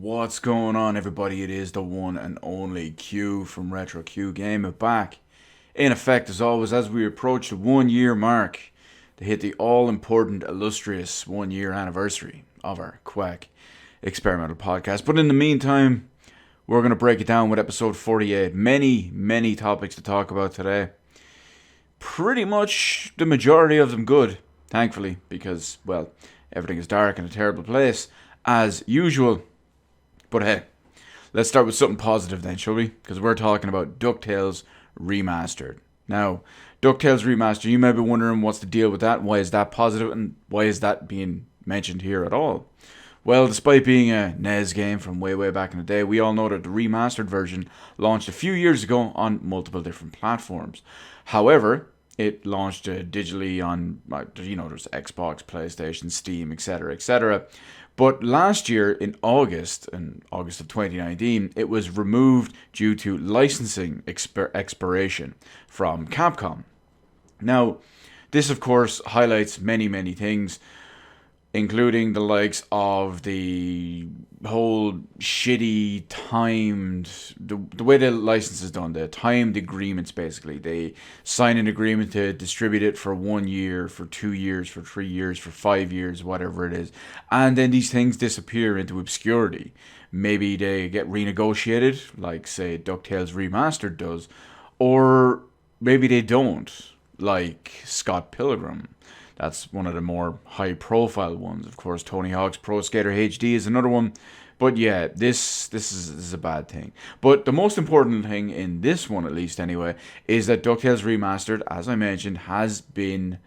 What's going on, everybody? It is the one and only Q from Retro Q Gamer back in effect as always as we approach the 1 year mark to hit the all important illustrious 1 year anniversary of our Quack experimental podcast. But in the meantime, we're going to break it down with episode 48. Many topics to talk about today. Pretty much the majority of them good, thankfully, because, well, everything is dark in a terrible place as usual. But hey, let's start with something positive then, shall we? Because we're talking about Ducktales Remastered. Now, Ducktales Remastered, you may be wondering what's the deal with that, why is that positive, and why is that being mentioned here at all? Well, despite being a NES game from way back in the day, we all know that the remastered version launched a few years ago on multiple different platforms. However, it launched digitally on, there's Xbox, PlayStation, Steam, etc. But last year, in August of 2019, it was removed due to licensing expiration from Capcom. Now, this of course highlights many things, including the likes of the whole shitty timed, the way the license is done, the timed agreements basically. They sign an agreement to distribute it for 1 year, for 2 years, for 3 years, for 5 years, whatever it is. And then these things disappear into obscurity. Maybe they get renegotiated, like say DuckTales Remastered does, or maybe they don't, like Scott Pilgrim. That's one of the more high-profile ones. Of course, Tony Hawk's Pro Skater HD is another one. But yeah, this is a bad thing. But the most important thing in this one, at least anyway, is that DuckTales Remastered, as I mentioned, has been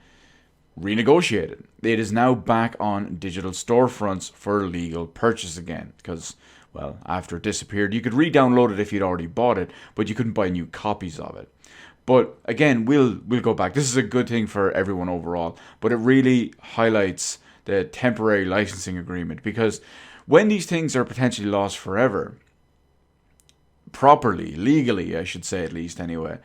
renegotiated. It is now back on digital storefronts for legal purchase again. Because, well, after it disappeared, you could re-download it if you'd already bought it, but you couldn't buy new copies of it. But again, we'll go back. This is a good thing for everyone overall, but it really highlights the temporary licensing agreement, because when these things are potentially lost forever, properly, legally, I should say at least anyway,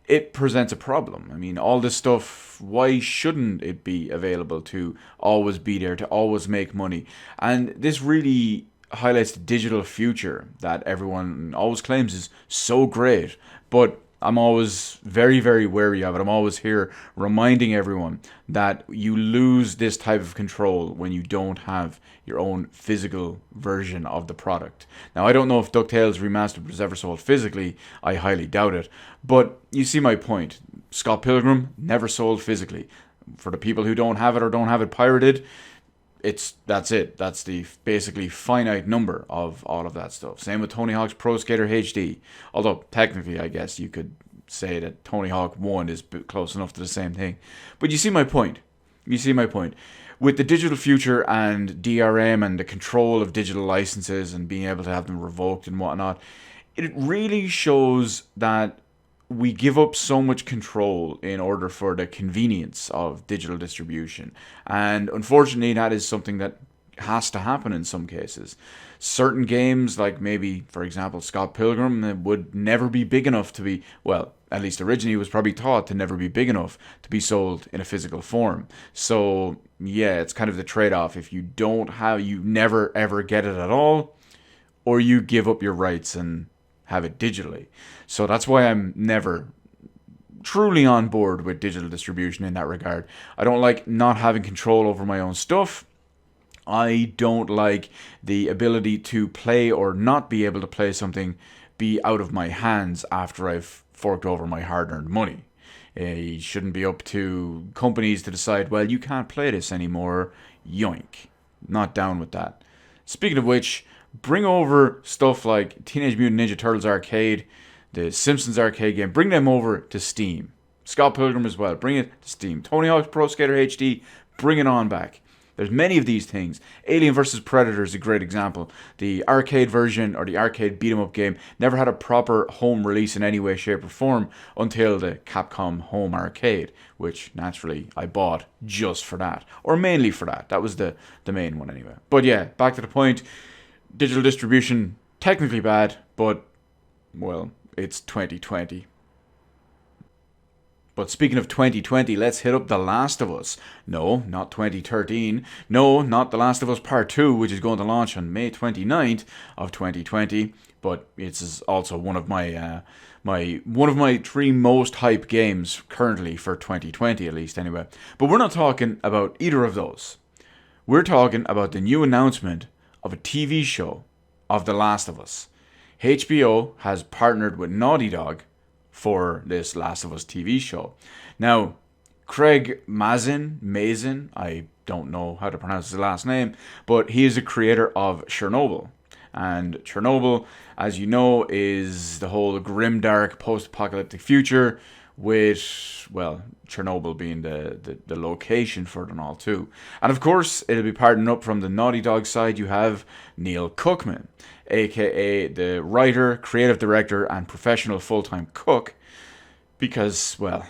it presents a problem. I mean, all this stuff, why shouldn't it be available to always be there, to always make money? And this really highlights the digital future that everyone always claims is so great, but I'm always very wary of it. I'm always here reminding everyone that you lose this type of control when you don't have your own physical version of the product. Now, I don't know if DuckTales Remastered was ever sold physically. I highly doubt it. But you see my point. Scott Pilgrim never sold physically. For the people who don't have it or don't have it pirated, that's it. That's the basically finite number of all of that stuff. Same with Tony Hawk's Pro Skater HD. Although technically, I guess you could say that Tony Hawk 1 is close enough to the same thing. But you see my point. With the digital future and DRM and the control of digital licenses and being able to have them revoked and whatnot, it really shows that we give up so much control in order for the convenience of digital distribution. And unfortunately, that is something that has to happen in some cases. Certain games, like maybe, for example, Scott Pilgrim, would never be big enough to be, well, at least originally was probably thought to never be big enough to be sold in a physical form. So, yeah, it's kind of the trade-off. If you you never ever get it at all, or you give up your rights and have it digitally. So that's why I'm never truly on board with digital distribution in that regard. I don't like not having control over my own stuff. I don't like the ability to play or not be able to play something be out of my hands after I've forked over my hard-earned money. It shouldn't be up to companies to decide, well, you can't play this anymore. Yoink. Not down with that. Speaking of which, bring over stuff like Teenage Mutant Ninja Turtles Arcade, the Simpsons arcade game, bring them over to Steam. Scott Pilgrim as well, bring it to Steam. Tony Hawk's Pro Skater HD, bring it on back. There's many of these things. Alien vs. Predator is a great example. The arcade version, or the arcade beat-em-up game, never had a proper home release in any way, shape, or form until the Capcom Home Arcade, which, naturally, I bought just for that. Or mainly for that. That was the main one, anyway. But yeah, back to the point. Digital distribution, technically bad, but, well, it's 2020. But speaking of 2020, let's hit up The Last of Us. No, not 2013. No, not The Last of Us Part 2, which is going to launch on May 29th of 2020. But it's also one of my three most hyped games currently for 2020, at least anyway. But we're not talking about either of those. We're talking about the new announcement of a TV show of The Last of Us. HBO has partnered with Naughty Dog for this Last of Us TV show. Now, Craig Mazin, I don't know how to pronounce his last name, but he is the creator of Chernobyl. And Chernobyl, as you know, is the whole grimdark post-apocalyptic future with, well, Chernobyl being the location for it and all too. And of course, it'll be partnering up from the Naughty Dog side. You have Neil Cookman, aka the writer, creative director, and professional full-time cook. Because, well,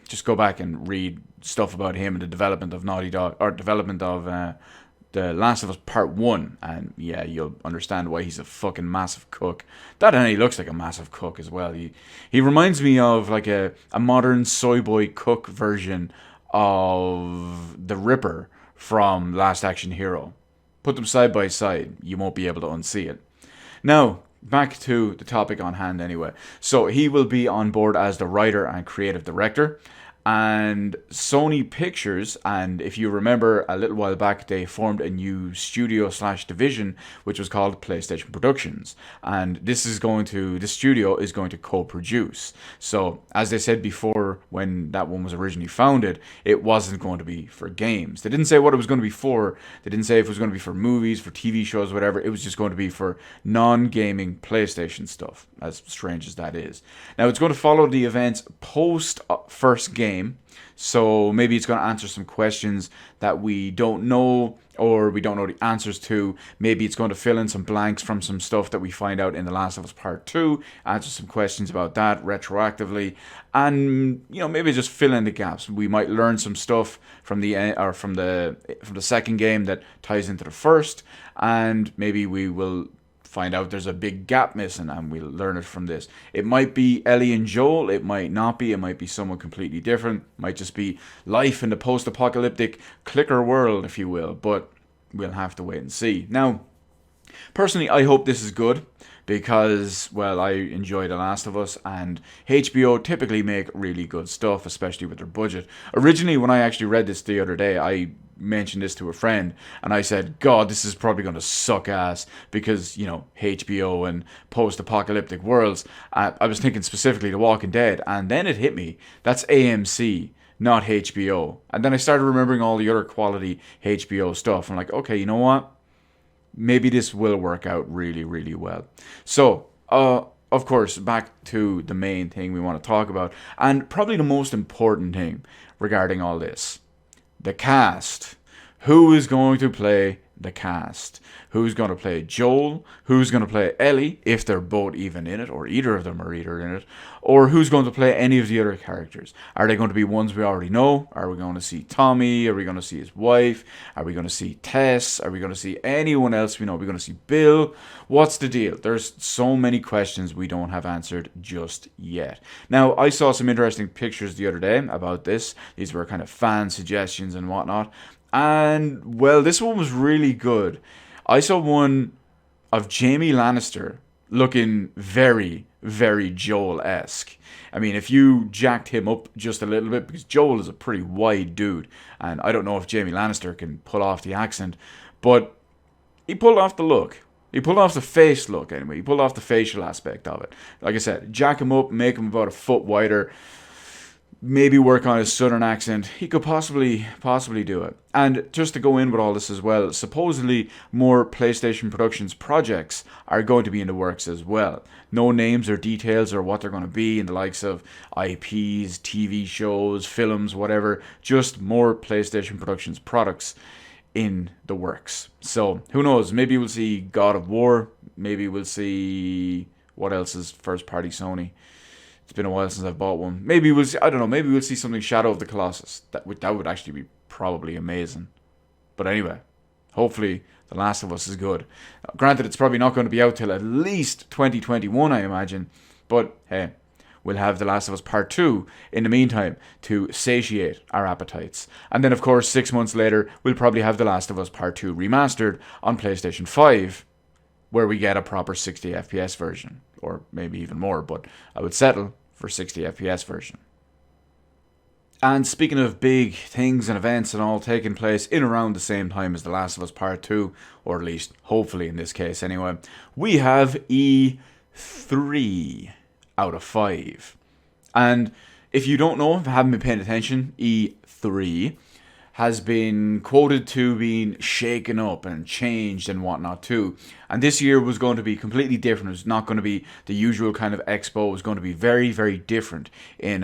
just go back and read stuff about him and the development of Naughty Dog, or development of The Last of Us Part 1, and yeah, you'll understand why he's a fucking massive cook. That, and he looks like a massive cook as well. He reminds me of like a modern soy boy cook version of the Ripper from Last Action Hero. Put them side by side, you won't be able to unsee it. Now, back to the topic on hand anyway. So he will be on board as the writer and creative director. And Sony Pictures, and if you remember a little while back, they formed a new studio/division which was called PlayStation Productions, and this studio is going to co-produce. So as they said before, when that one was originally founded, it wasn't going to be for games. They didn't say what it was going to be for. They didn't say if it was going to be for movies, for TV shows, whatever. It was just going to be for non-gaming PlayStation stuff, as strange as that is. Now it's going to follow the events post first game. So maybe it's going to answer some questions that we don't know, or we don't know the answers to. Maybe it's going to fill in some blanks from some stuff that we find out in The Last of Us Part 2, answer some questions about that retroactively, and maybe just fill in the gaps. We might learn some stuff from the second game that ties into the first, and maybe we will find out there's a big gap missing, and we'll learn it from this. It might be Ellie and Joel, it might not be, it might be someone completely different, it might just be life in the post-apocalyptic clicker world, if you will, but we'll have to wait and see. Now, personally, I hope this is good, because, well, I enjoy The Last of Us, and HBO typically make really good stuff, especially with their budget. Originally, when I actually read this the other day, I mentioned this to a friend, and I said, God, this is probably going to suck ass, because, HBO and post-apocalyptic worlds. I was thinking specifically The Walking Dead, and then it hit me. That's AMC, not HBO. And then I started remembering all the other quality HBO stuff. I'm like, okay, you know what? Maybe this will work out really, really well. So, of course, back to the main thing we want to talk about, and probably the most important thing regarding all this. The cast. Who is going to play the cast? Who's going to play Joel? Who's going to play Ellie, if they're both even in it, or either of them are either in it? Or who's going to play any of the other characters? Are they going to be ones we already know? Are we going to see Tommy? Are we going to see his wife? Are we going to see Tess? Are we going to see anyone else we know? Are we going to see Bill? What's the deal? There's so many questions we don't have answered just yet. Now, I saw some interesting pictures the other day about this. These were kind of fan suggestions and whatnot. And, well, this one was really good. I saw one of Jaime Lannister looking very, very Joel-esque. I mean, if you jacked him up just a little bit, because Joel is a pretty wide dude, and I don't know if Jaime Lannister can pull off the accent, but he pulled off the look. He pulled off the face look, anyway. He pulled off the facial aspect of it. Like I said, jack him up, make him about a foot wider, maybe work on his southern accent. He could possibly do it. And just to go in with all this as well, supposedly more PlayStation Productions projects are going to be in the works as well. No names or details or what they're going to be in the likes of IPs, TV shows, films, whatever. Just more PlayStation Productions products in the works. So who knows? Maybe we'll see God of War. Maybe we'll see, what else is first party Sony? It's been a while since I've bought one. Maybe we'll see, I don't know, maybe we'll see something Shadow of the Colossus. That would actually be probably amazing. But anyway, hopefully The Last of Us is good. Granted, it's probably not going to be out till at least 2021, I imagine. But hey, we'll have The Last of Us Part 2 in the meantime to satiate our appetites. And then, of course, 6 months later, we'll probably have The Last of Us Part 2 Remastered on PlayStation 5, where we get a proper 60 FPS version, or maybe even more, but I would settle for 60 FPS version. And speaking of big things and events and all taking place in around the same time as The Last of Us Part 2, or at least hopefully in this case anyway, we have E3 out of 5. And if you don't know, if you haven't been paying attention, E3 has been quoted to being shaken up and changed and whatnot too. And this year was going to be completely different. It was not going to be the usual kind of expo. It was going to be very, very different in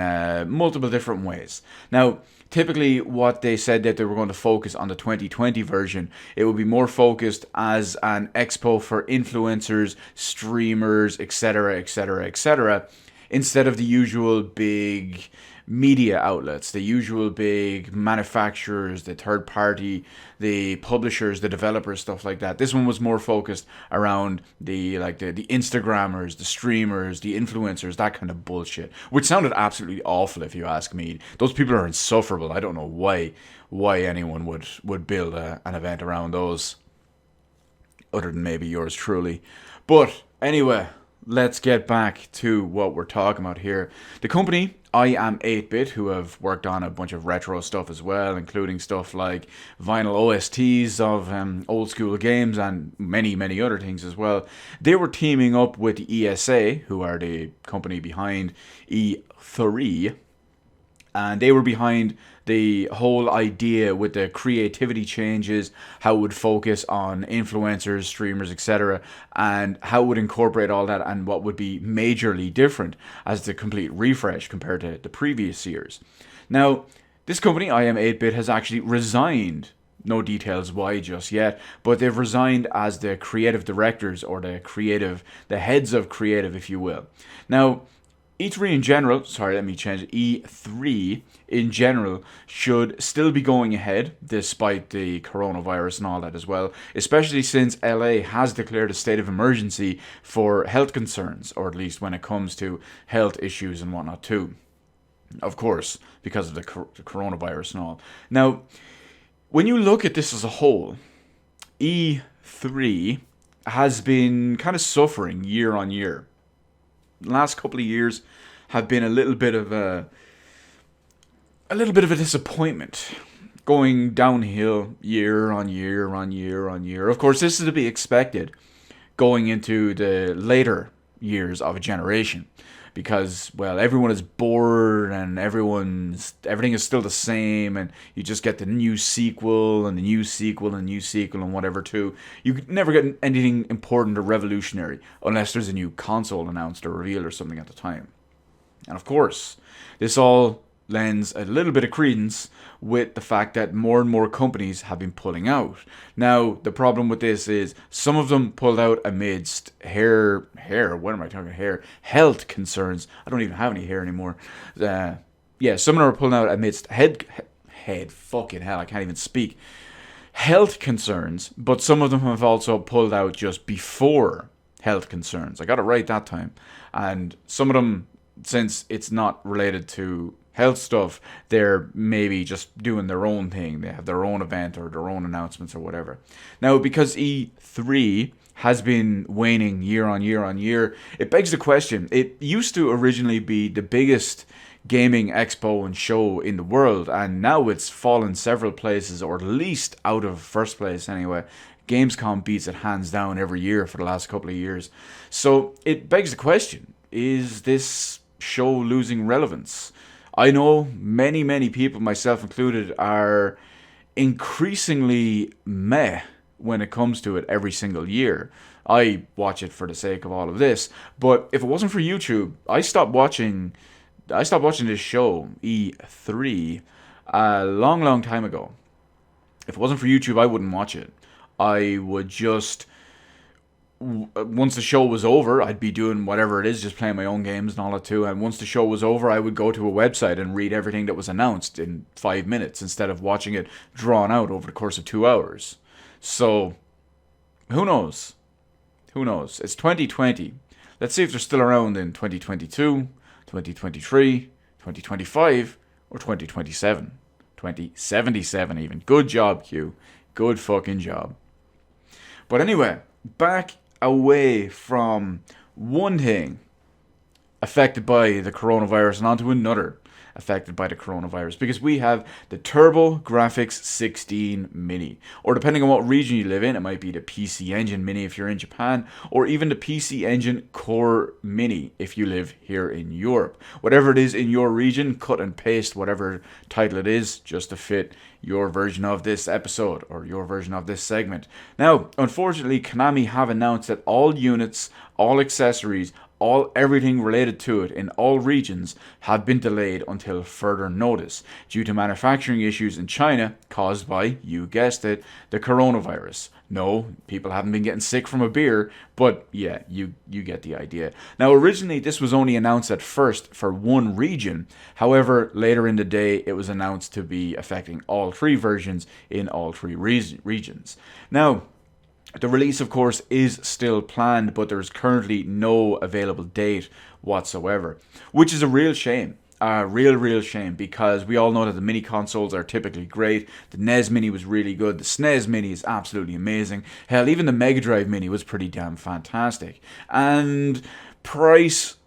multiple different ways. Now, typically what they said that they were going to focus on the 2020 version, it would be more focused as an expo for influencers, streamers, etc., etc., etc., instead of the usual big media outlets, the usual big manufacturers, the third party, the publishers, the developers, stuff like that. This one was more focused around the Instagrammers, the streamers, the influencers, that kind of bullshit, which sounded absolutely awful if you ask me. Those people are insufferable. I don't know why anyone would build an event around those, other than maybe yours truly. But anyway, let's get back to what we're talking about here. The company, I Am 8-Bit, who have worked on a bunch of retro stuff as well, including stuff like vinyl OSTs of old school games and many, many other things as well. They were teaming up with the ESA, who are the company behind E3, and they were behind the whole idea with the creativity changes, how it would focus on influencers, streamers, etc., and how it would incorporate all that and what would be majorly different as the complete refresh compared to the previous years. Now, this company, I Am 8-Bit, has actually resigned. No details why just yet, but they've resigned as the creative directors, or the heads of creative, if you will. Now, E3 in general, E3 in general should still be going ahead despite the coronavirus and all that as well, especially since LA has declared a state of emergency for health concerns, or at least when it comes to health issues and whatnot too. Of course, because of the coronavirus and all. Now, when you look at this as a whole, E3 has been kind of suffering year on year. The last couple of years have been a little bit of a disappointment, going downhill year on year on year on year. Of course, this is to be expected going into the later years of a generation, because, well, everyone is bored and everything is still the same, and you just get the new sequel and the new sequel and new sequel and whatever too. You never get anything important or revolutionary unless there's a new console announced or revealed or something at the time. And of course, this all lends a little bit of credence with the fact that more and more companies have been pulling out. Now, the problem with this is some of them pulled out amidst health concerns. I don't even have any hair anymore. Some of them are pulling out amidst fucking hell, I can't even speak. Health concerns, but some of them have also pulled out just before health concerns. I got it right that time. And some of them, since it's not related to health stuff, they're maybe just doing their own thing. They have their own event or their own announcements or whatever. Now, because E3 has been waning year on year on year, it begs the question. It used to originally be the biggest gaming expo and show in the world, and now it's fallen several places, or at least out of first place anyway. Gamescom beats it hands down every year for the last couple of years. So it begs the question, is this show losing relevance? I know many, many people, myself included, are increasingly meh when it comes to it every single year. I watch it for the sake of all of this, but if it wasn't for YouTube, I stopped watching this show, E3, a long, long time ago. If it wasn't for YouTube, I wouldn't watch it. I would just, once the show was over, I'd be doing whatever it is, just playing my own games and all that too. And once the show was over, I would go to a website and read everything that was announced in 5 minutes instead of watching it drawn out over the course of 2 hours. So, who knows? Who knows? It's 2020. Let's see if they're still around in 2022, 2023, 2025, or 2027. 2077 even. Good job, Q. Good fucking job. But anyway, back away from one thing affected by the coronavirus and onto another affected by the coronavirus, because we have the TurboGrafx 16 Mini, or depending on what region you live in, it might be the PC Engine Mini if you're in Japan, or even the PC Engine Core Mini if you live here in Europe. Whatever it is in your region, cut and paste whatever title it is just to fit your version of this episode or your version of this segment. Now, unfortunately, Konami have announced that all units, all accessories, everything related to it in all regions have been delayed until further notice due to manufacturing issues in China caused by, you guessed it, the coronavirus. No, people haven't been getting sick from a beer, but yeah, you get the idea. Now, originally this was only announced at first for one region. However, later in the day it was announced to be affecting all three versions in all three regions. Now, the release, of course, is still planned, but there's currently no available date whatsoever, which is a real shame. A real shame, because we all know that the mini consoles are typically great. The NES Mini was really good. The SNES Mini is absolutely amazing. Hell, even the Mega Drive Mini was pretty damn fantastic. And price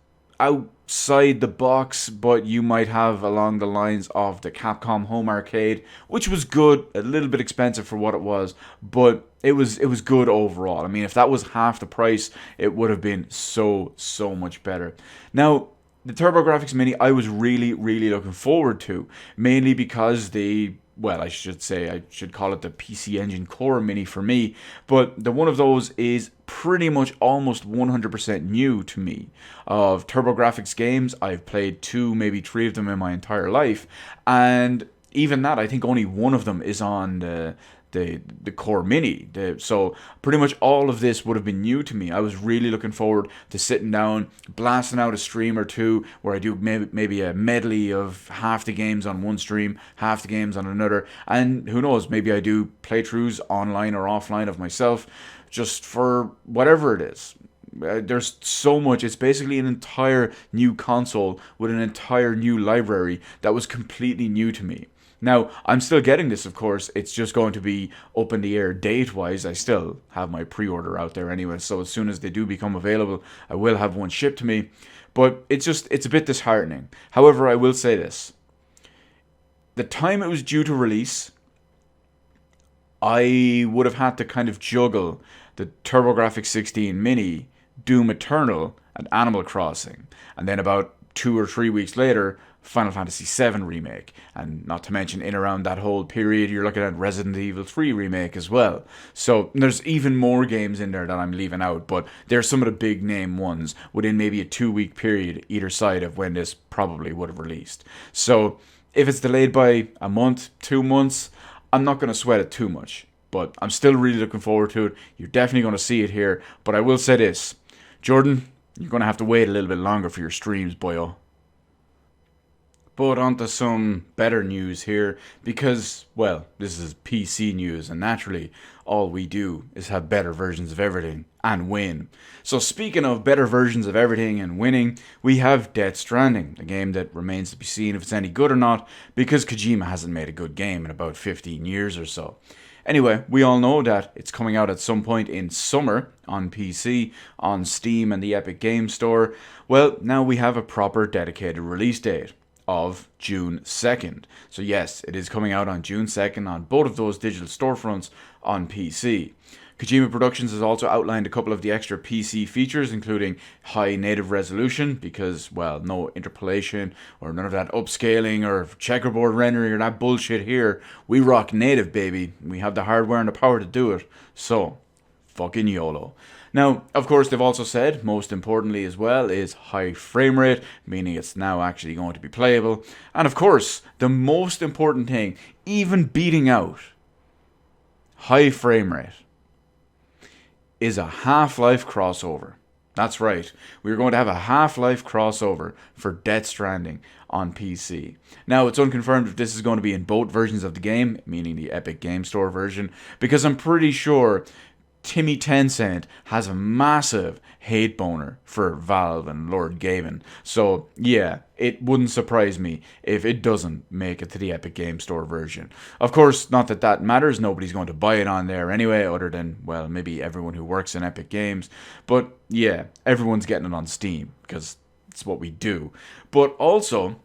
outside the box, but you might have along the lines of the Capcom Home Arcade, which was good, a little bit expensive for what it was, but it was good overall. I mean, if that was half the price, it would have been so much better. Now, the TurboGrafx Mini, I was really looking forward to, mainly because I should call it the PC Engine Core Mini for me, but the one of those is pretty much almost 100% new to me. Of TurboGrafx games, I've played 2, maybe 3 of them in my entire life, and even that, I think only one of them is on the Core Mini. So pretty much all of this would have been new to me. I was really looking forward to sitting down, blasting out a stream or two where I do maybe a medley of half the games on one stream, half the games on another, and who knows, maybe I do playthroughs online or offline of myself, just for whatever it is. There's so much. It's basically an entire new console with an entire new library that was completely new to me. Now, I'm still getting this, of course. It's just going to be up in the air date-wise. I still have my pre-order out there anyway, so as soon as they do become available, I will have one shipped to me. But it's a bit disheartening. However, I will say this. The time it was due to release, I would have had to kind of juggle the TurboGrafx 16 Mini, Doom Eternal, and Animal Crossing. And then about 2 or 3 weeks later, Final Fantasy VII Remake, and not to mention in around that whole period you're looking at Resident Evil 3 Remake as well. So there's even more games in there that I'm leaving out, but they're some of the big name ones within maybe a 2-week period either side of when this probably would have released. So if it's delayed by a month, 2 months, I'm not going to sweat it too much, but I'm still really looking forward to it. You're definitely going to see it here, but I will say this, Jordan, you're going to have to wait a little bit longer for your streams, boyo. But onto some better news here, because, well, this is PC news, and naturally, all we do is have better versions of everything and win. So speaking of better versions of everything and winning, we have Death Stranding, a game that remains to be seen if it's any good or not, because Kojima hasn't made a good game in about 15 years or so. Anyway, we all know that it's coming out at some point in summer on PC, on Steam and the Epic Games Store. Well, now we have a proper dedicated release date of June 2nd. So yes, it is coming out on June 2nd on both of those digital storefronts on PC. Kojima Productions has also outlined a couple of the extra PC features, including high native resolution, because, well, no interpolation or none of that upscaling or checkerboard rendering or that bullshit here. We rock native, baby. We have the hardware and the power to do it. So, fucking YOLO. Now, of course, they've also said, most importantly as well, is high frame rate, meaning it's now actually going to be playable. And of course, the most important thing, even beating out high frame rate, is a Half-Life crossover. That's right, we're going to have a Half-Life crossover for Death Stranding on PC. Now, it's unconfirmed if this is going to be in both versions of the game, meaning the Epic Game Store version, because I'm pretty sure Timmy Tencent has a massive hate boner for Valve and Lord Gaben. So yeah, it wouldn't surprise me if it doesn't make it to the Epic Game Store version. Of course, not that that matters. Nobody's going to buy it on there anyway, other than, well, maybe everyone who works in Epic Games. But yeah, everyone's getting it on Steam because it's what we do. But also,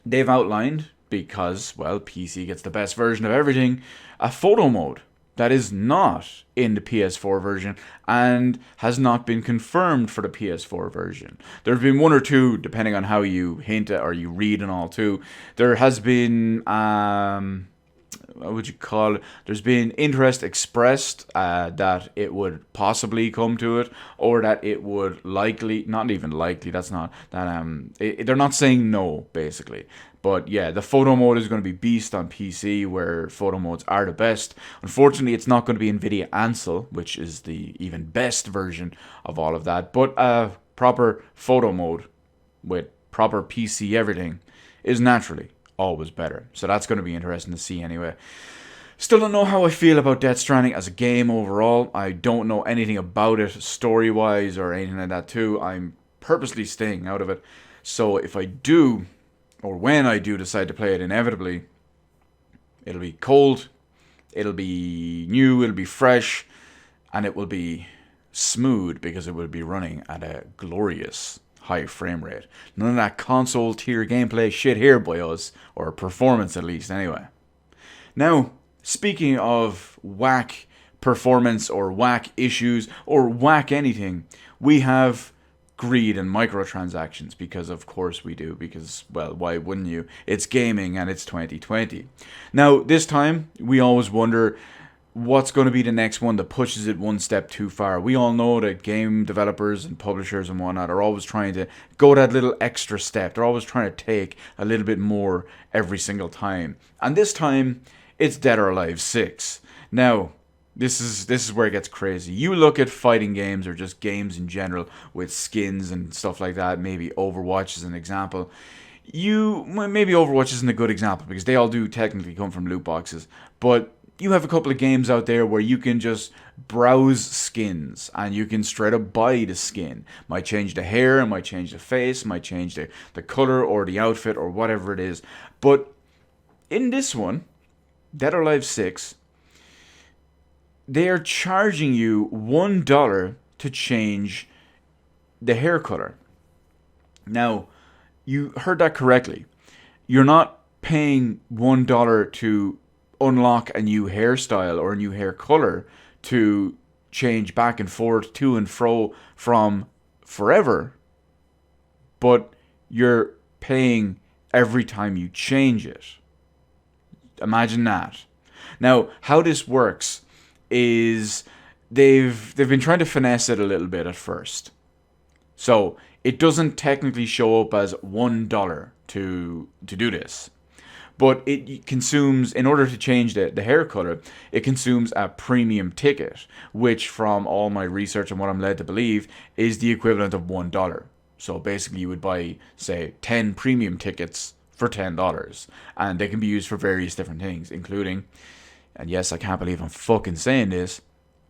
they've outlined, because, well, PC gets the best version of everything, a photo mode that is not in the PS4 version and has not been confirmed for the PS4 version. There have been one or two, depending on how you hint at or you read and all too. There has been, what would you call it? There's been interest expressed that it would possibly come to it, or that it would likely, not even likely, that's not, that they're not saying no, basically. But yeah, the photo mode is going to be beast on PC, where photo modes are the best. Unfortunately, it's not going to be NVIDIA Ansel, which is the even best version of all of that. But a proper photo mode with proper PC everything is naturally always better. So that's going to be interesting to see anyway. Still don't know how I feel about Death Stranding as a game overall. I don't know anything about it story-wise or anything like that too. I'm purposely staying out of it. So if I do, or when I do decide to play it inevitably, it'll be cold, it'll be new, it'll be fresh, and it will be smooth because it will be running at a glorious high frame rate. None of that console tier gameplay shit here, boyos, or performance at least anyway. Now, speaking of whack performance or whack issues or whack anything, we have greed and microtransactions, because of course we do, because, well, why wouldn't you? It's gaming and it's 2020. Now, this time, we always wonder what's going to be the next one that pushes it one step too far. We all know that game developers and publishers and whatnot are always trying to go that little extra step. They're always trying to take a little bit more every single time. And this time, it's Dead or Alive 6. Now, this is where it gets crazy. You look at fighting games, or just games in general with skins and stuff like that. Maybe Overwatch is an example. Maybe Overwatch isn't a good example because they all do technically come from loot boxes. But you have a couple of games out there where you can just browse skins and you can straight up buy the skin. Might change the hair, might change the face, might change the color or the outfit or whatever it is. But in this one, Dead or Alive 6, they are charging you $1 to change the hair color. Now, you heard that correctly. You're not paying $1 to unlock a new hairstyle or a new hair color to change back and forth to and fro from forever, but you're paying every time you change it. Imagine that. Now, how this works is they've been trying to finesse it a little bit at first. So it doesn't technically show up as $1 to do this. But it consumes, in order to change the hair color, it consumes a premium ticket, which from all my research and what I'm led to believe is the equivalent of $1. So basically you would buy, say, 10 premium tickets for $10. And they can be used for various different things, including, and yes, I can't believe I'm fucking saying this,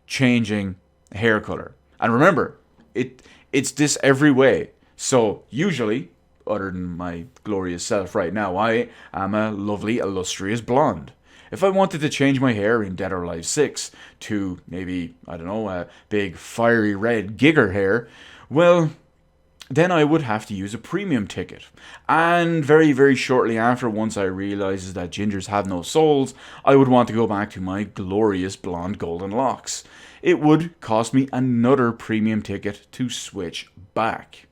changing hair color. And remember, it's this every way. So usually, other than my glorious self right now, I am a lovely, illustrious blonde. If I wanted to change my hair in Dead or Alive 6 to maybe, I don't know, a big fiery red Giger hair, well, then I would have to use a premium ticket. And very, very shortly after, once I realizes that gingers have no souls, I would want to go back to my glorious blonde golden locks. It would cost me another premium ticket to switch back.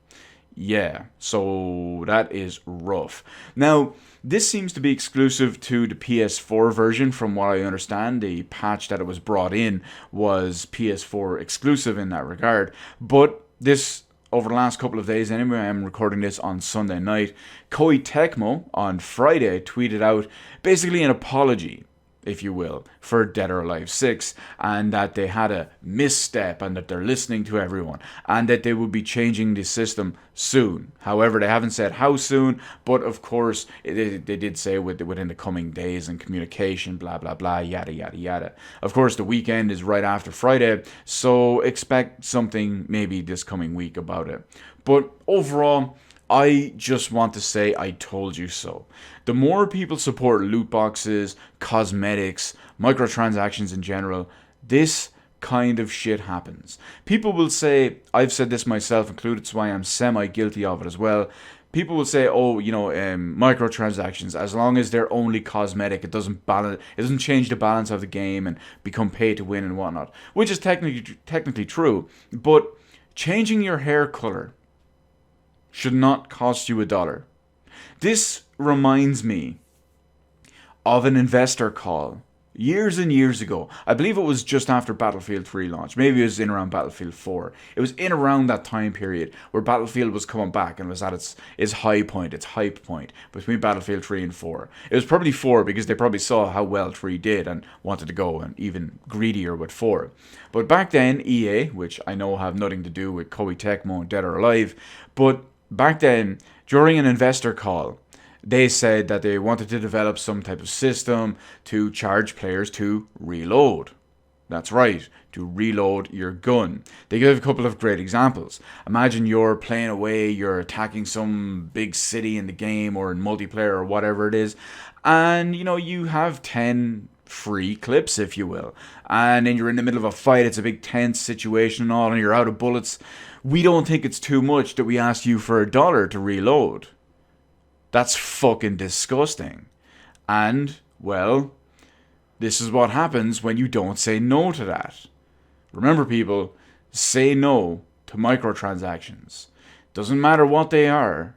Yeah, so that is rough. Now, this seems to be exclusive to the PS4 version. From what I understand, the patch that it was brought in was PS4 exclusive in that regard. But this, over the last couple of days anyway, I'm recording this on Sunday night, Koei Tecmo on Friday tweeted out basically an apology. if you will, for Dead or Alive 6, and that they had a misstep and that they're listening to everyone and that they would be changing the system soon. However, they haven't said how soon, but of course they did say within the coming days and communication, blah blah blah, yada yada yada. Of course, the weekend is right after Friday, so expect something maybe this coming week about it. But overall, I just want to say I told you so. The more people support loot boxes, cosmetics, microtransactions in general, this kind of shit happens. People will say, I've said this myself included, so I am semi-guilty of it as well. People will say, oh, microtransactions, as long as they're only cosmetic, it doesn't change the balance of the game and become pay to win and whatnot. Which is technically true, but changing your hair color should not cost you $1. This reminds me of an investor call years and years ago. I believe it was just after Battlefield 3 launch. Maybe it was in around Battlefield 4. It was in around that time period where Battlefield was coming back and was at its high point, its hype point between Battlefield 3 and 4. It was probably 4 because they probably saw how well 3 did and wanted to go and even greedier with 4. But back then, EA, which I know have nothing to do with Koei Tecmo and Dead or Alive, but back then, during an investor call, they said that they wanted to develop some type of system to charge players to reload. That's right, to reload your gun. They gave a couple of great examples. Imagine you're playing away, you're attacking some big city in the game or in multiplayer or whatever it is, and you have 10 free clips, if you will, and then you're in the middle of a fight, it's a big tense situation and all, and you're out of bullets. We don't think it's too much that we ask you for $1 to reload. That's fucking disgusting. And, well, this is what happens when you don't say no to that. Remember, people, say no to microtransactions. Doesn't matter what they are.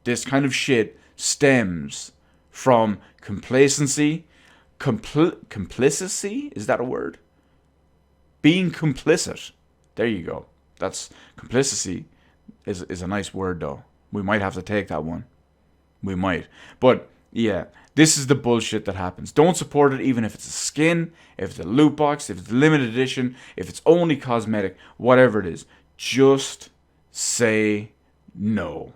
This kind of shit stems from complacency. Complicity? Is that a word? Being complicit. There you go. That's complicity is a nice word, though. We might have to take that one. We might. But, yeah, this is the bullshit that happens. Don't support it even if it's a skin, if it's a loot box, if it's limited edition, if it's only cosmetic, whatever it is. Just say no.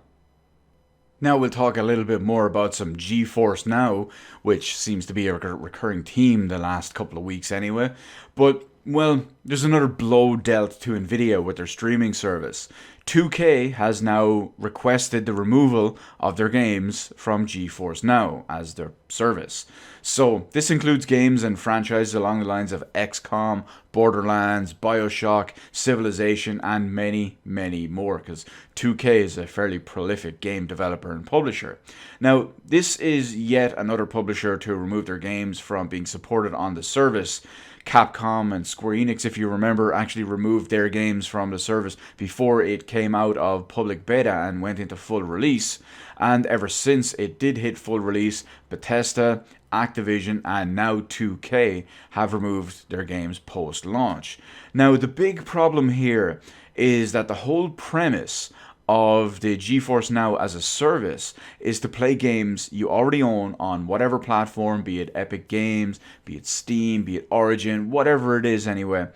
Now we'll talk a little bit more about some GeForce Now, which seems to be a recurring theme the last couple of weeks anyway. But, well, there's another blow dealt to Nvidia with their streaming service. 2K has now requested the removal of their games from GeForce Now as their service. So this includes games and franchises along the lines of XCOM, Borderlands, Bioshock, Civilization, and many, many more, because 2K is a fairly prolific game developer and publisher. Now, this is yet another publisher to remove their games from being supported on the service. Capcom and Square Enix, if you remember, actually removed their games from the service before it came out of public beta and went into full release. And ever since it did hit full release, Bethesda, Activision, and now 2K have removed their games post-launch. Now, the big problem here is that the whole premise of the GeForce Now as a service is to play games you already own on whatever platform, be it Epic Games, be it Steam, be it Origin, whatever it is anyway,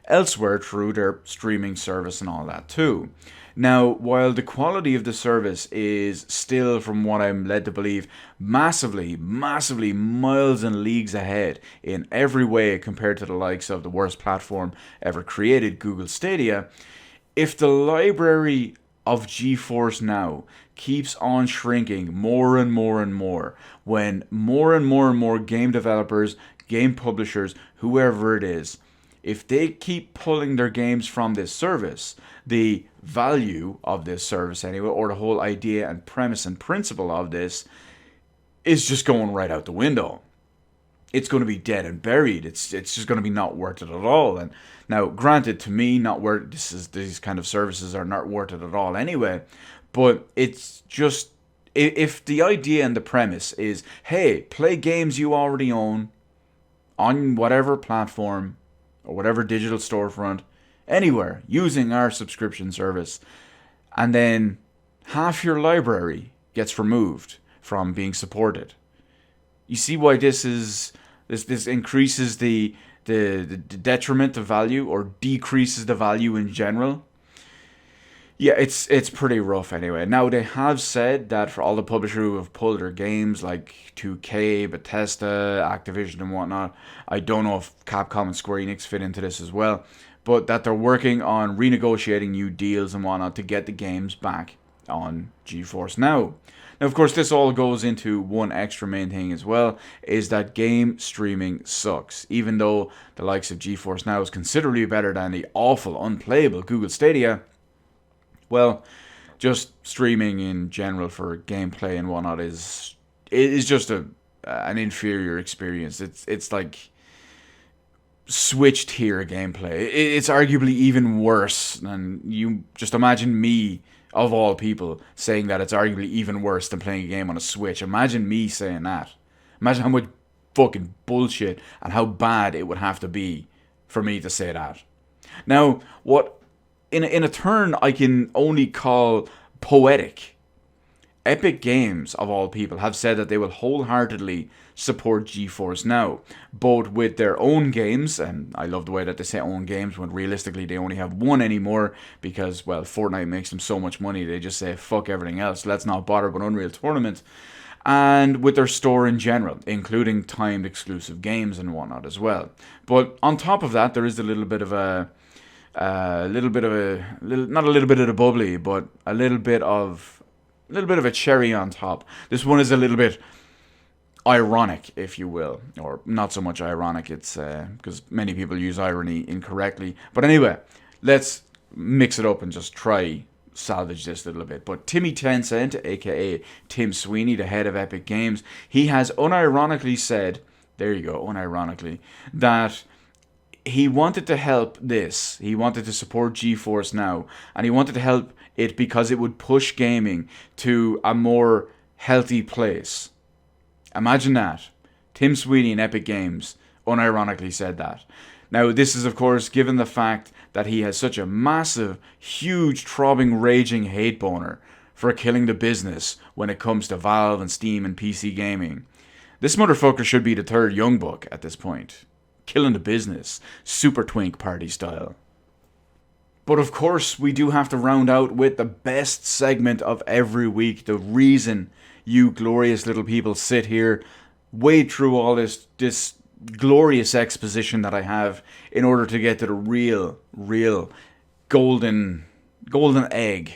elsewhere through their streaming service and all that too. Now, while the quality of the service is still, from what I'm led to believe, massively miles and leagues ahead in every way compared to the likes of the worst platform ever created, Google Stadia, if the library of GeForce Now keeps on shrinking more and more and more, when more and more game developers, game publishers, whoever it is, if they keep pulling their games from this service, the value of this service anyway, or the whole idea and premise and principle of this, is just going right out the window. It's going to be dead and buried. It's just going to be not worth it at all. And now, granted, to me, these kind of services are not worth it at all anyway. But it's just, if the idea and the premise is, hey, play games you already own on whatever platform or whatever digital storefront, anywhere, using our subscription service, and then half your library gets removed from being supported. You see why this is This increases the detriment of value, or decreases the value in general. Yeah, it's pretty rough anyway. Now, they have said that for all the publishers who have pulled their games, like 2K, Bethesda, Activision and whatnot, I don't know if Capcom and Square Enix fit into this as well, but that they're working on renegotiating new deals and whatnot to get the games back on GeForce Now. Now, of course, this all goes into one extra main thing as well, is that game streaming sucks. Even though the likes of GeForce Now is considerably better than the awful, unplayable Google Stadia, well, just streaming in general for gameplay and whatnot is just an inferior experience. It's like switch tier gameplay. It's arguably even worse than, you just imagine me, of all people, saying that it's arguably even worse than playing a game on a Switch. Imagine me saying that. Imagine how much fucking bullshit and how bad it would have to be for me to say that. Now, what in a turn I can only call poetic, Epic Games, of all people, have said that they will wholeheartedly support GeForce Now, both with their own games, and I love the way that they say own games when realistically they only have one anymore because, well, Fortnite makes them so much money, they just say, fuck everything else, let's not bother with Unreal Tournament, and with their store in general, including timed exclusive games and whatnot as well. But on top of that, there is a little bit of not a little bit of the bubbly, but a little bit of a cherry on top. This one is a little bit ironic, if you will, or not so much ironic. It's because many people use irony incorrectly. But anyway, let's mix it up and just try salvage this a little bit. But Timmy Tencent, aka Tim Sweeney, the head of Epic Games, he has unironically said, there you go, unironically, that he wanted to help this. He wanted to support GeForce Now, and he wanted to help it because it would push gaming to a more healthy place. Imagine that. Tim Sweeney in Epic Games unironically said that. Now, this is, of course, given the fact that he has such a massive, huge, throbbing, raging hate boner for killing the business when it comes to Valve and Steam and PC gaming. This motherfucker should be the third Young Buck at this point. Killing the business, super twink party style. But of course, we do have to round out with the best segment of every week. The reason you glorious little people sit here, wade through all this glorious exposition that I have in order to get to the real golden egg.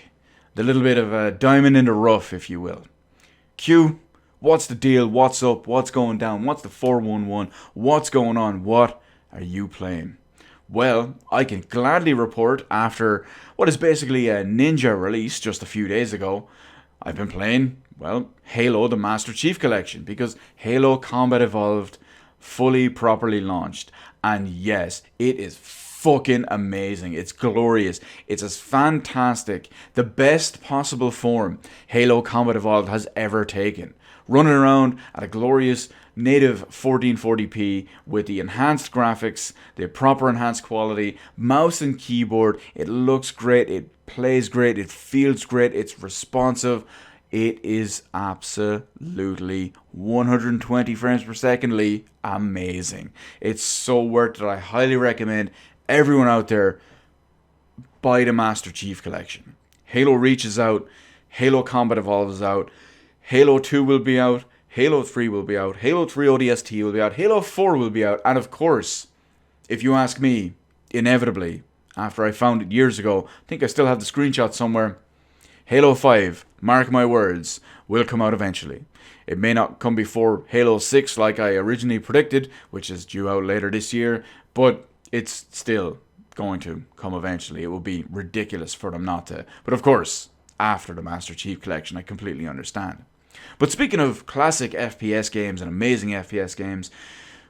The little bit of a diamond in the rough, if you will. Q, what's the deal? What's up? What's going down? What's the 411? What's going on? What are you playing? Well, I can gladly report after what is basically a ninja release just a few days ago, I've been playing, well, Halo the Master Chief Collection, because Halo Combat Evolved fully properly launched. And yes, it is fucking amazing. It's glorious. It's as fantastic, the best possible form Halo Combat Evolved has ever taken. Running around at a glorious native 1440p with the enhanced graphics, the proper enhanced quality, mouse and keyboard. It looks great, it plays great, it feels great, it's responsive. It is absolutely 120 frames per secondly amazing. It's so worth it. I highly recommend everyone out there buy the Master Chief Collection. Halo Reach is out, Halo Combat Evolved is out, Halo 2 will be out, Halo 3 will be out, Halo 3 ODST will be out, Halo 4 will be out, and of course, if you ask me, inevitably, after I found it years ago, I think I still have the screenshot somewhere, Halo 5, mark my words, will come out eventually. It may not come before Halo 6 like I originally predicted, which is due out later this year, but it's still going to come eventually. It will be ridiculous for them not to. But of course, after the Master Chief Collection, I completely understand. But speaking of classic FPS games and amazing FPS games,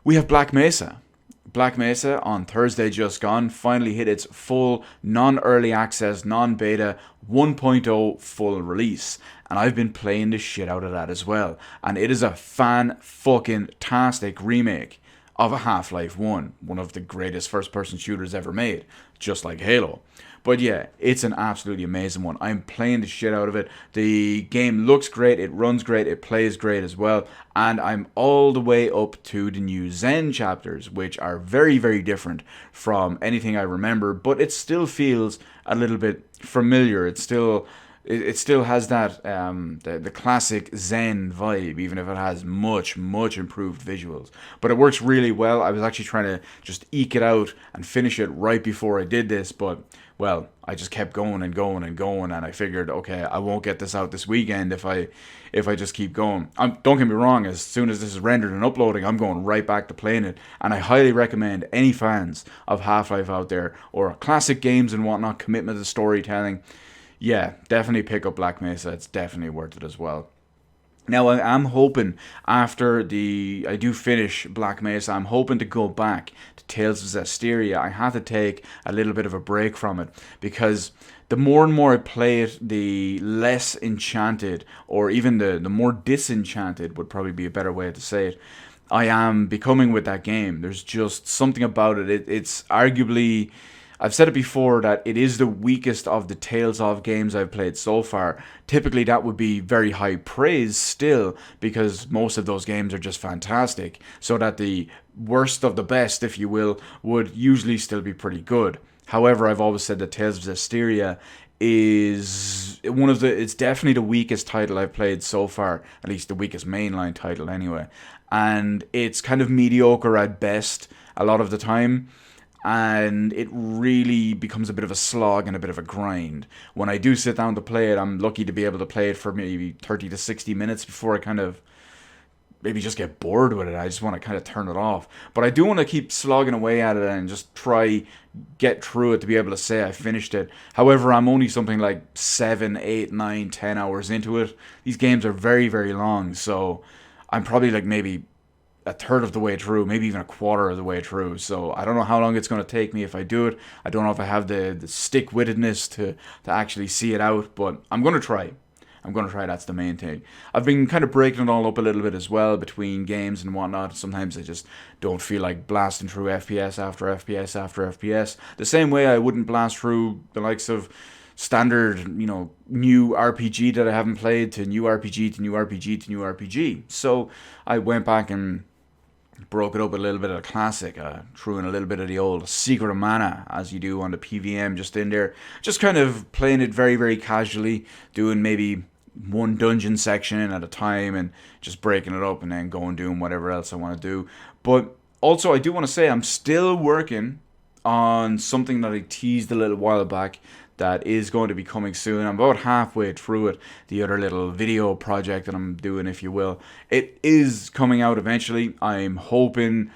we have Black Mesa. Black Mesa, on Thursday just gone, finally hit its full non-early access, non-beta 1.0 full release. And I've been playing the shit out of that as well. And it is a fan-fucking-tastic remake of a Half-Life 1, one of the greatest first-person shooters ever made, just like Halo. But yeah, it's an absolutely amazing one. I'm playing the shit out of it. The game looks great, it runs great, it plays great as well. And I'm all the way up to the new Zen chapters, which are very, very different from anything I remember. But it still feels a little bit familiar. It still has that the classic Zen vibe, even if it has much improved visuals. But it works really well. I was actually trying to just eke it out and finish it right before I did this, but well, I just kept going and going and going, and I figured, okay, I won't get this out this weekend if I just keep going. Don't get me wrong, as soon as this is rendered and uploading, I'm going right back to playing it, and I highly recommend any fans of Half-Life out there, or classic games and whatnot, commitment to storytelling, yeah, definitely pick up Black Mesa. It's definitely worth it as well. Now, I am hoping after I do finish Black Mesa, I'm hoping to go back to Tales of Zestiria. I had to take a little bit of a break from it because the more and more I play it, the less enchanted, or even the more disenchanted would probably be a better way to say it, I am becoming with that game. There's just something about it. It's arguably, I've said it before, that it is the weakest of the Tales of games I've played so far. Typically that would be very high praise still, because most of those games are just fantastic, so that the worst of the best, if you will, would usually still be pretty good. However, I've always said that Tales of Zestiria is it's definitely the weakest title I've played so far, at least the weakest mainline title anyway, and it's kind of mediocre at best a lot of the time. And it really becomes a bit of a slog and a bit of a grind. When I do sit down to play it, I'm lucky to be able to play it for maybe 30 to 60 minutes before I kind of maybe just get bored with it. I just want to kind of turn it off. But I do want to keep slogging away at it and just try get through it to be able to say I finished it. However, I'm only something like 7, 8, 9, 10 hours into it. These games are very, very long, so I'm probably like maybe a third of the way through, maybe even a quarter of the way through. So I don't know how long it's going to take me if I do it. I don't know if I have the stick-wittedness to actually see it out, but I'm going to try. That's the main thing. I've been kind of breaking it all up a little bit as well between games and whatnot. Sometimes I just don't feel like blasting through FPS after FPS after FPS. The same way I wouldn't blast through the likes of standard, new RPG that I haven't played to new RPG to new RPG to new RPG. So I went back and broke it up a little bit of a classic, threw in a little bit of the old Secret of Mana, as you do on the PVM, just in there, just kind of playing it very, very casually, doing maybe one dungeon section at a time and just breaking it up and then going doing whatever else I want to do. But also, I do want to say I'm still working on something that I teased a little while back that is going to be coming soon. I'm about halfway through it, the other little video project that I'm doing, if you will. It is coming out eventually. I'm hoping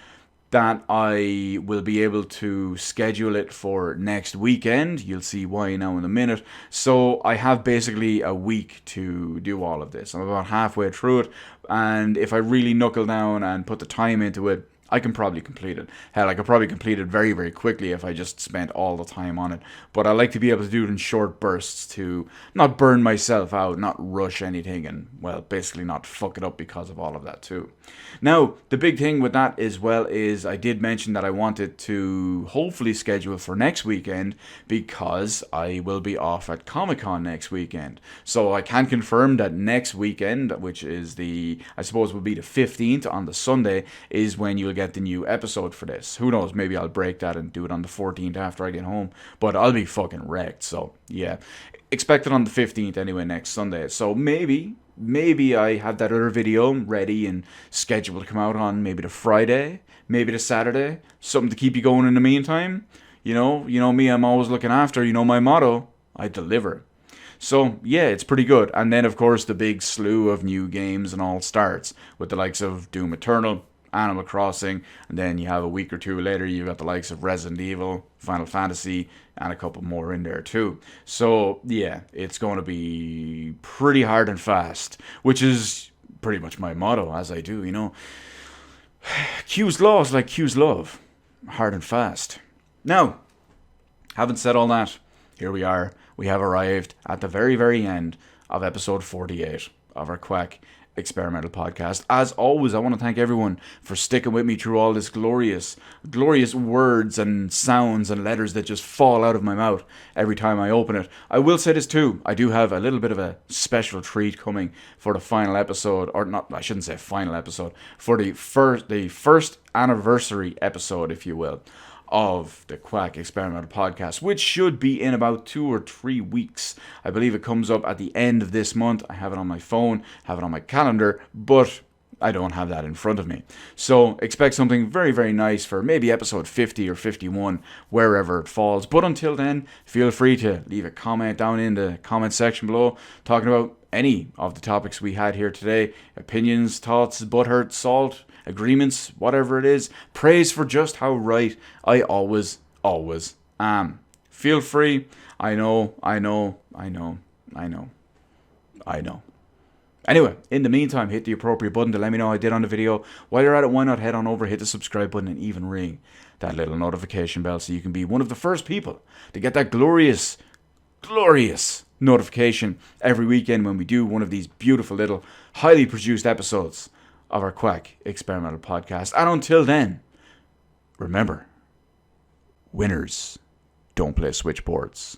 that I will be able to schedule it for next weekend. You'll see why now in a minute. So I have basically a week to do all of this. I'm about halfway through it, and if I really knuckle down and put the time into it, I can probably complete it. Hell, I could probably complete it very, very quickly if I just spent all the time on it. But I like to be able to do it in short bursts to not burn myself out, not rush anything, and, well, basically not fuck it up because of all of that too. Now, the big thing with that as well is I did mention that I wanted to hopefully schedule for next weekend because I will be off at Comic-Con next weekend. So I can confirm that next weekend, which is I suppose will be the 15th on the Sunday, is when you'll get the new episode for this. Who knows, maybe I'll break that and do it on the 14th after I get home, but I'll be fucking wrecked. So yeah, expect it on the 15th anyway, next Sunday. So maybe I have that other video ready and scheduled to come out on maybe the Friday, maybe the Saturday, something to keep you going in the meantime. You know me, I'm always looking after, my motto, I deliver. So yeah, it's pretty good. And then of course the big slew of new games and all starts with the likes of Doom Eternal, Animal Crossing, and then you have a week or two later you've got the likes of Resident Evil, Final Fantasy, and a couple more in there too. So yeah, it's going to be pretty hard and fast, which is pretty much my motto, as I do, Q's law is like Q's love, hard and fast. Now, having said all that, here we are. We have arrived at the very, very end of episode 48 of our Quack Experimental Podcast. As always, I want to thank everyone for sticking with me through all this glorious words and sounds and letters that just fall out of my mouth every time I open it. I will say this too, I do have a little bit of a special treat coming for the final episode, or not, I shouldn't say final episode, for the first anniversary episode, if you will, of the Quack Experimental Podcast, which should be in about 2 or 3 weeks. I believe it comes up at the end of this month. I have it on my phone, have it on my calendar, but I don't have that in front of me. So expect something very, very nice for maybe episode 50 or 51, wherever it falls. But until then, feel free to leave a comment down in the comment section below, talking about any of the topics we had here today. Opinions, thoughts, butthurt, salt, agreements, whatever it is. Praise for just how right I always am. Feel free. I know. Anyway, in the meantime, hit the appropriate button to let me know how I did on the video. While you're at it, why not head on over, hit the subscribe button, and even ring that little notification bell so you can be one of the first people to get that glorious notification every weekend when we do one of these beautiful little, highly produced episodes of our Quack Experimental Podcast. And until then, remember, winners don't play switchboards.